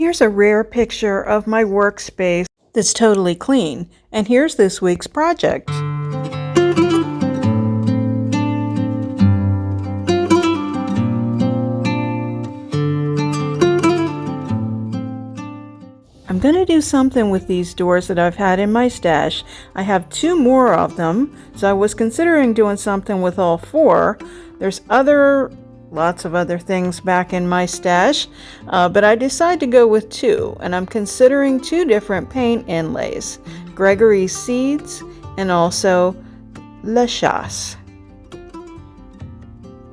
Here's a rare picture of my workspace that's totally clean, and here's this week's project. I'm going to do something with these doors that I've had in my stash. I have 2 more of them, so I was considering doing something with all 4. There's lots of other things back in my stash, but I decided to go with 2, and I'm considering 2 different paint inlays, Gregory Seeds and also La Chasse.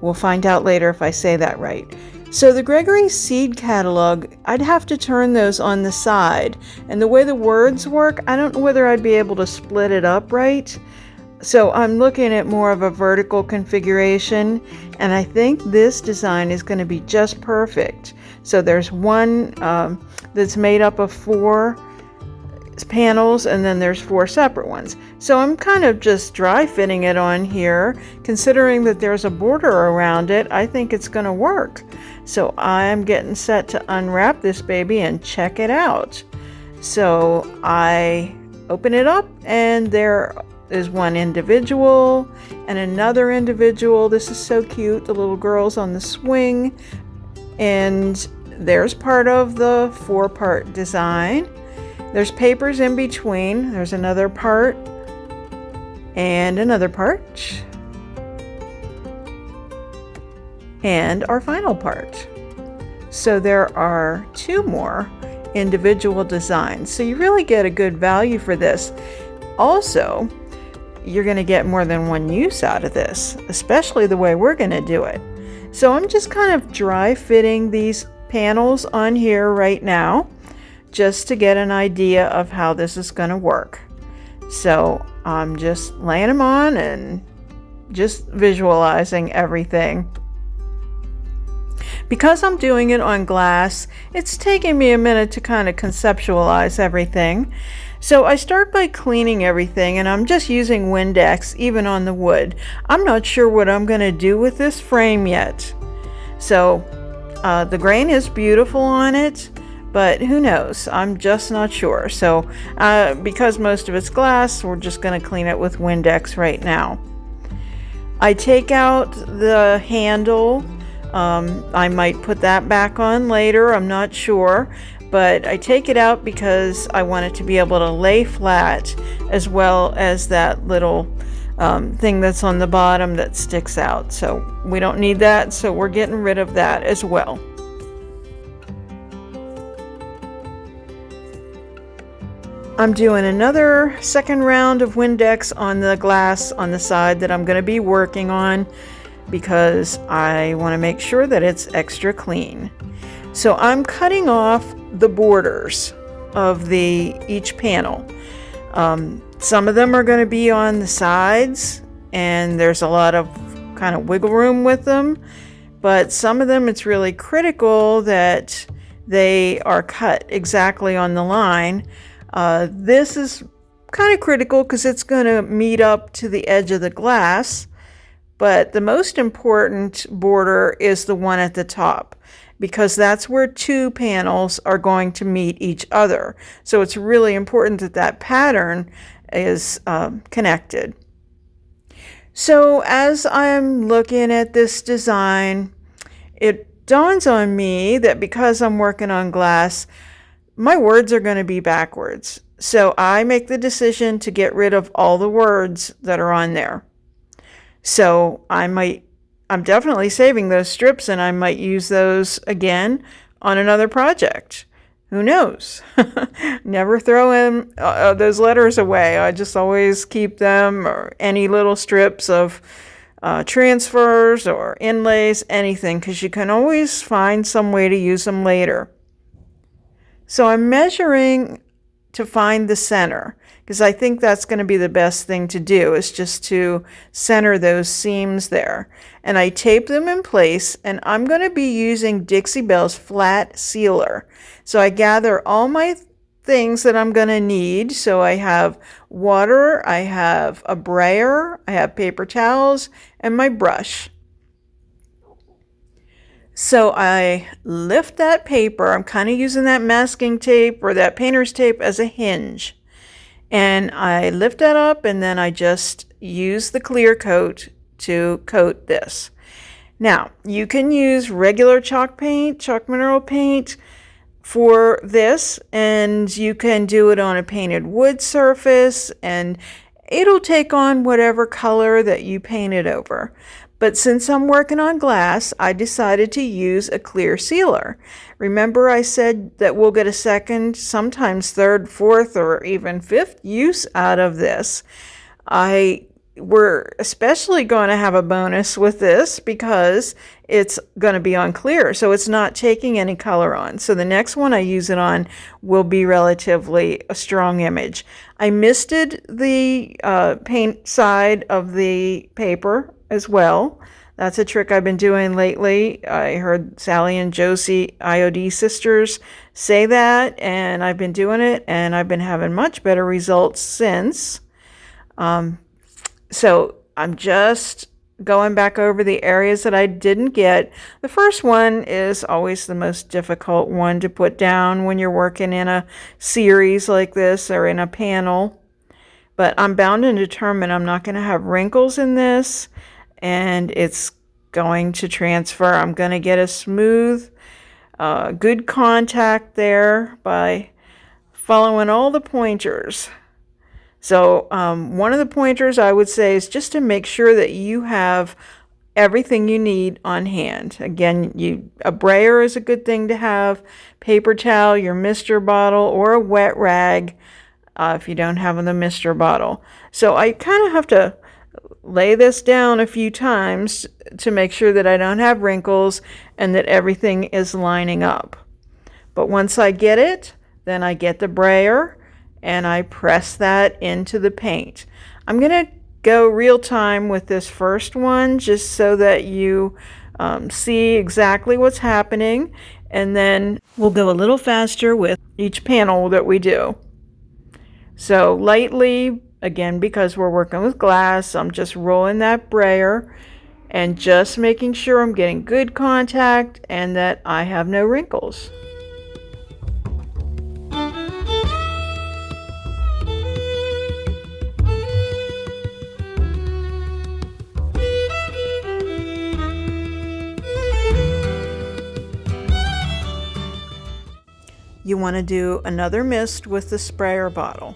We'll find out later if I say that right. So the Gregory Seed catalog, I'd have to turn those on the side, and the way the words work, I don't know whether I'd be able to split it up right. So I'm looking at more of a vertical configuration, and I think this design is going to be just perfect. So there's one that's made up of 4 panels, and then there's 4 separate ones. So I'm kind of just dry fitting it on here. Considering that there's a border around it, I think it's going to work. So I'm getting set to unwrap this baby and check it out. So I open it up, and there is one individual and another individual. This is so cute. The little girl's on the swing, and there's part of the 4-part design. There's papers in between. There's another part and another part and our final part. So there are 2 more individual designs. So you really get a good value for this. Also, you're going to get more than one use out of this, especially the way we're going to do it. So I'm just kind of dry fitting these panels on here right now, just to get an idea of how this is going to work. So I'm just laying them on and just visualizing everything. Because I'm doing it on glass, it's taking me a minute to kind of conceptualize everything. So I start by cleaning everything, and I'm just using Windex even on the wood. I'm not sure what I'm going to do with this frame yet. So the grain is beautiful on it, but who knows? I'm just not sure. So because most of it's glass, we're just going to clean it with Windex right now. I take out the handle. I might put that back on later, I'm not sure, but I take it out because I want it to be able to lay flat, as well as that little thing that's on the bottom that sticks out. So we don't need that, so we're getting rid of that as well. I'm doing another second round of Windex on the glass on the side that I'm going to be working on, because I want to make sure that it's extra clean. So I'm cutting off the borders of each panel. Some of them are going to be on the sides, and there's a lot of kind of wiggle room with them, but some of them it's really critical that they are cut exactly on the line. This is kind of critical because it's going to meet up to the edge of the glass. But the most important border is the one at the top, because that's where 2 panels are going to meet each other. So it's really important that that pattern is connected. So as I'm looking at this design, it dawns on me that because I'm working on glass, my words are going to be backwards. So I make the decision to get rid of all the words that are on there. So I'm definitely saving those strips, and I might use those again on another project. Who knows? Never throw in those letters away. I just always keep them, or any little strips of transfers or inlays, anything, because you can always find some way to use them later. So I'm measuring to find the center, because I think that's going to be the best thing to do, is just to center those seams there. And I tape them in place, and I'm going to be using Dixie Belle's flat sealer. So I gather all my things that I'm going to need. So I have water, I have a brayer, I have paper towels, and my brush. So I lift that paper. I'm kind of using that masking tape or that painter's tape as a hinge. And I lift that up, and then I just use the clear coat to coat this. Now, you can use regular chalk paint, chalk mineral paint for this, and you can do it on a painted wood surface, and it'll take on whatever color that you paint it over. But since I'm working on glass, I decided to use a clear sealer. Remember I said that we'll get a second, sometimes third, fourth, or even fifth use out of this. We're especially going to have a bonus with this because it's going to be on clear, so it's not taking any color on. So the next one I use it on will be relatively a strong image. I misted the paint side of the paper as well. That's a trick I've been doing lately. I heard Sally and Josie IOD sisters say that, and I've been doing it, and I've been having much better results since. So I'm just going back over the areas that I didn't get. The first one is always the most difficult one to put down when you're working in a series like this or in a panel. But I'm bound and determined I'm not going to have wrinkles in this, and it's going to transfer. I'm going to get a smooth, good contact there by following all the pointers. So one of the pointers I would say is just to make sure that you have everything you need on hand. Again, a brayer is a good thing to have, paper towel, your mister bottle, or a wet rag if you don't have the mister bottle. So I kind of have to lay this down a few times to make sure that I don't have wrinkles and that everything is lining up. But once I get it, then I get the brayer and I press that into the paint. I'm going to go real time with this first one just so that you see exactly what's happening, and then we'll go a little faster with each panel that we do. So lightly, again, because we're working with glass, I'm just rolling that brayer and just making sure I'm getting good contact and that I have no wrinkles. You want to do another mist with the sprayer bottle.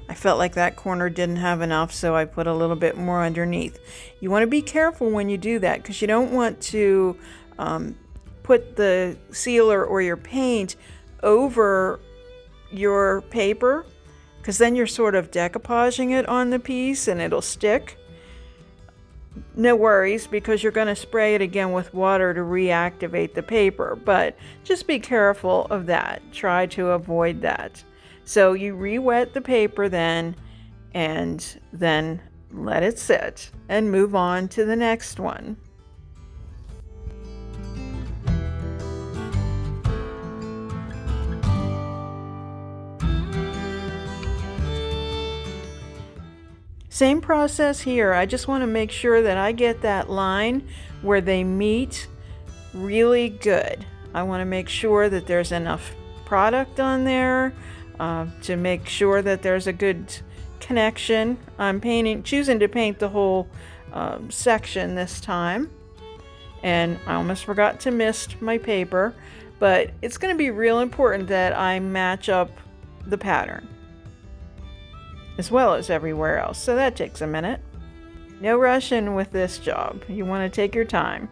I felt like that corner didn't have enough, so I put a little bit more underneath. You want to be careful when you do that because you don't want to put the sealer or your paint over your paper, because then you're sort of decoupaging it on the piece and it'll stick. No worries, because you're going to spray it again with water to reactivate the paper, but just be careful of that. Try to avoid that. So you re-wet the paper then, and then let it sit and move on to the next one. Same process here. I just want to make sure that I get that line where they meet really good. I want to make sure that there's enough product on there to make sure that there's a good connection. I'm choosing to paint the whole section this time, and I almost forgot to mist my paper, but it's going to be real important that I match up the pattern as well as everywhere else. So that takes a minute. No rushing with this job. You want to take your time.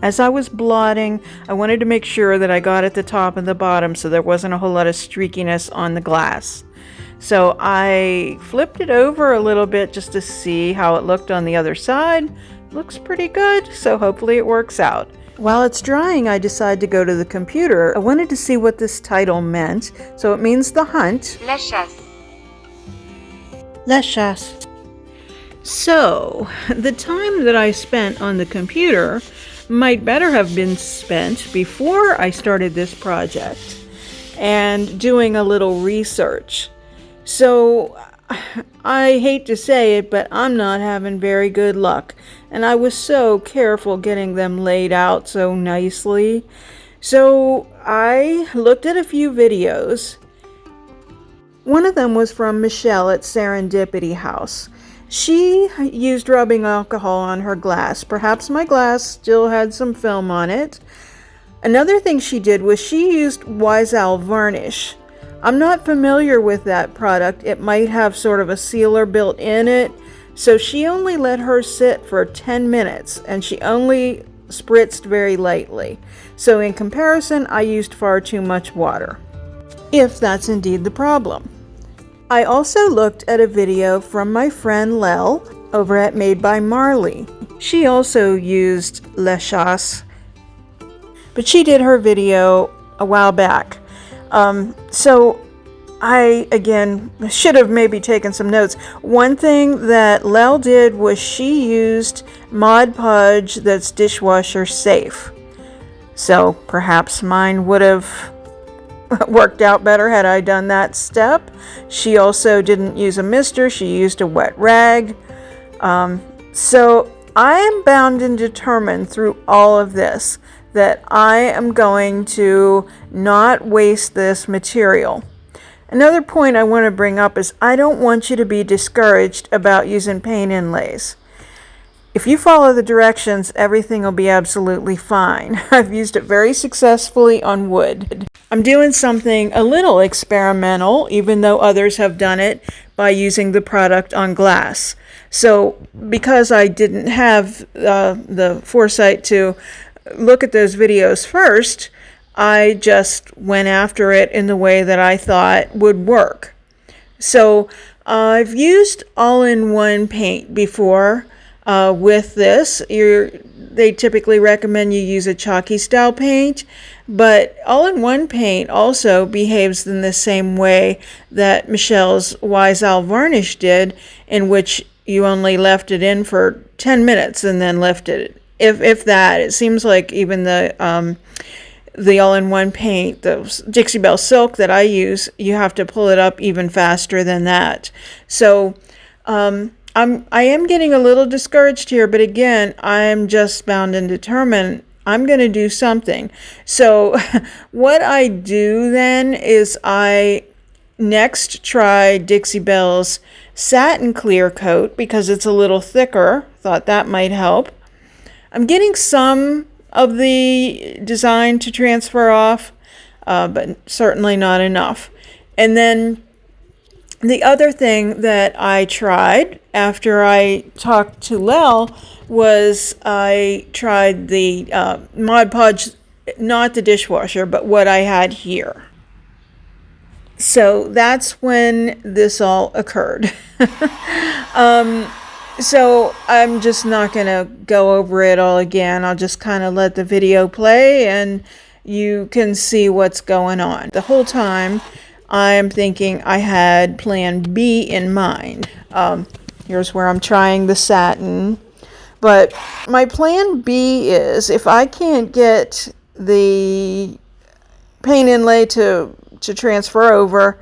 As I was blotting, I wanted to make sure that I got at the top and the bottom so there wasn't a whole lot of streakiness on the glass. So I flipped it over a little bit just to see how it looked on the other side. Looks pretty good, so hopefully it works out. While it's drying, I decide to go to the computer. I wanted to see what this title meant. So it means the hunt. La chasse. La chasse. So, the time that I spent on the computer might better have been spent before I started this project and doing a little research. So, I hate to say it, but I'm not having very good luck. And I was so careful getting them laid out so nicely. So, I looked at a few videos. One of them was from Michelle at Serendipity House. She used rubbing alcohol on her glass. Perhaps my glass still had some film on it. Another thing she did was she used Wiseowl varnish. I'm not familiar with that product. It might have sort of a sealer built in it. So she only let hers sit for 10 minutes and she only spritzed very lightly. So in comparison, I used far too much water, if that's indeed the problem. I also looked at a video from my friend Lel over at Made by Marley. She also used La Chasse, but she did her video a while back. So I, again, should have maybe taken some notes. One thing that Lel did was she used Mod Podge that's dishwasher safe. So perhaps mine would have worked out better had I done that step. She also didn't use a mister, she used a wet rag. So I am bound and determined through all of this that I am going to not waste this material. Another point I want to bring up is I don't want you to be discouraged about using paint inlays. If you follow the directions, everything will be absolutely fine. I've used it very successfully on wood. I'm doing something a little experimental, even though others have done it, by using the product on glass. So because I didn't have the foresight to look at those videos first, I just went after it in the way that I thought would work. So I've used all-in-one paint before. With this, they typically recommend you use a chalky style paint, but all-in-one paint also behaves in the same way that Michelle's Wiseowl varnish did, in which you only left it in for 10 minutes and then lifted it. If that, it seems like even the all-in-one paint, the Dixie Belle Silk that I use, you have to pull it up even faster than that. So, I am getting a little discouraged here, but again, I am just bound and determined I'm going to do something. So what I do then is I next try Dixie Belle's Satin Clear Coat because it's a little thicker. Thought that might help. I'm getting some of the design to transfer off, but certainly not enough. And then the other thing that I tried after I talked to Lel was I tried the Mod Podge, not the dishwasher, but what I had here. So that's when this all occurred. So I'm just not going to go over it all again. I'll just kind of let the video play and you can see what's going on. The whole time I'm thinking I had plan B in mind. Here's where I'm trying the satin. But my plan B is if I can't get the paint inlay to transfer over,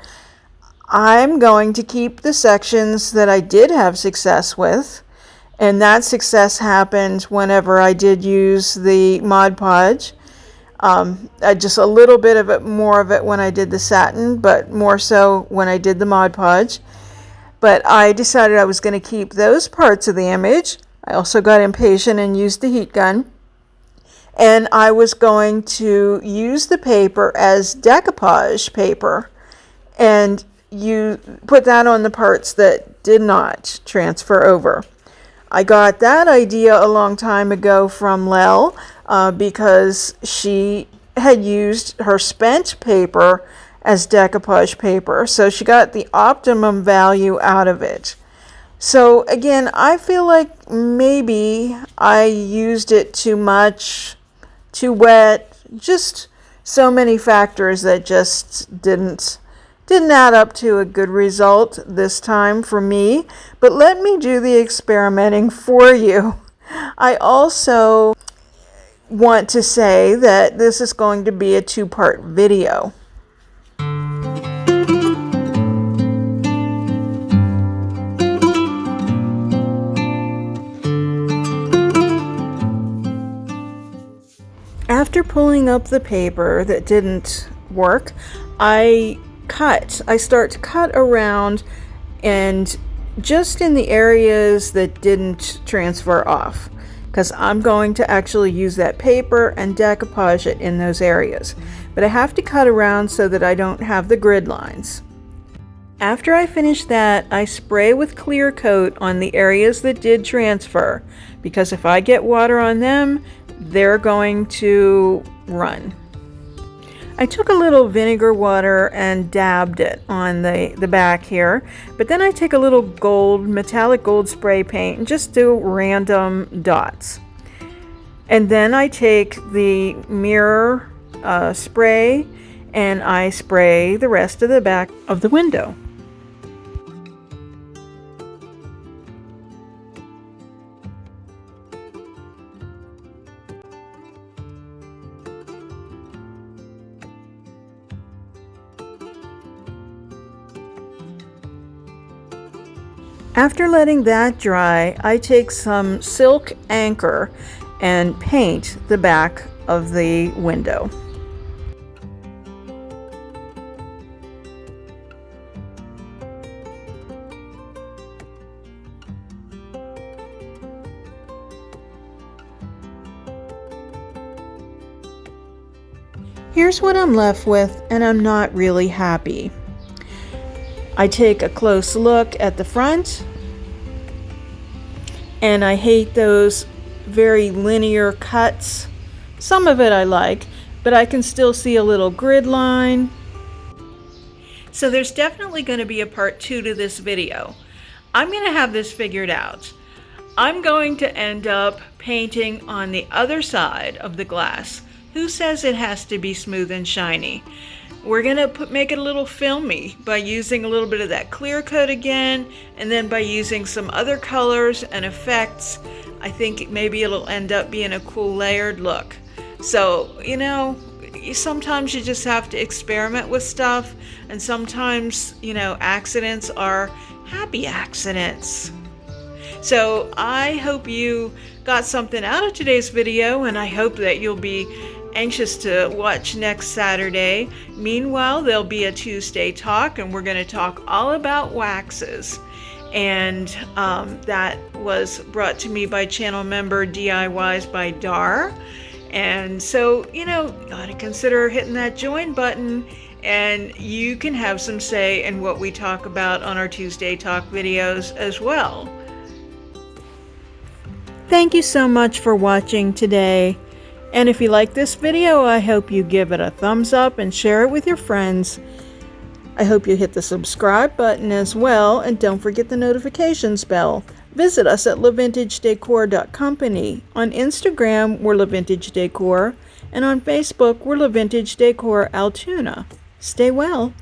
I'm going to keep the sections that I did have success with. And that success happened whenever I did use the Mod Podge. Just a little bit of it, more of it when I did the satin, but more so when I did the Mod Podge. But I decided I was going to keep those parts of the image. I also got impatient and used the heat gun. And I was going to use the paper as decoupage paper and you put that on the parts that did not transfer over. I got that idea a long time ago from Lel, because she had used her spent paper as decoupage paper, so she got the optimum value out of it. So again, I feel like maybe I used it too much, too wet, just so many factors that just didn't add up to a good result this time for me. But let me do the experimenting for you. I also want to say that this is going to be a two-part video. After pulling up the paper that didn't work, I start to cut around, and just in the areas that didn't transfer off, because I'm going to actually use that paper and decoupage it in those areas. But I have to cut around so that I don't have the grid lines. After I finish that, I spray with clear coat on the areas that did transfer, because if I get water on them, they're going to run. I took a little vinegar water and dabbed it on the back here, but then I take a little metallic gold spray paint and just do random dots. And then I take the mirror spray and I spray the rest of the back of the window. After letting that dry, I take some silk anchor and paint the back of the window. Here's what I'm left with, and I'm not really happy. I take a close look at the front, and I hate those very linear cuts. Some of it I like, but I can still see a little grid line. So there's definitely going to be a part 2 to this video. I'm going to have this figured out. I'm going to end up painting on the other side of the glass. Who says it has to be smooth and shiny? We're gonna make it a little filmy by using a little bit of that clear coat again, and then by using some other colors and effects. I think maybe it'll end up being a cool layered look. So, you know, sometimes you just have to experiment with stuff, and sometimes, you know, accidents are happy accidents. So I hope you got something out of today's video, and I hope that you'll be anxious to watch next Saturday. Meanwhile, there'll be a Tuesday talk, and we're going to talk all about waxes. And that was brought to me by channel member DIYs by Dar. And so, you know, you ought to consider hitting that join button, and you can have some say in what we talk about on our Tuesday talk videos as well. Thank you so much for watching today. And if you like this video, I hope you give it a thumbs up and share it with your friends. I hope you hit the subscribe button as well, and don't forget the notifications bell. Visit us at lavintagedecor.company. On Instagram, we're LaVintage Decor, and on Facebook, we're LaVintage Decor Altoona. Stay well.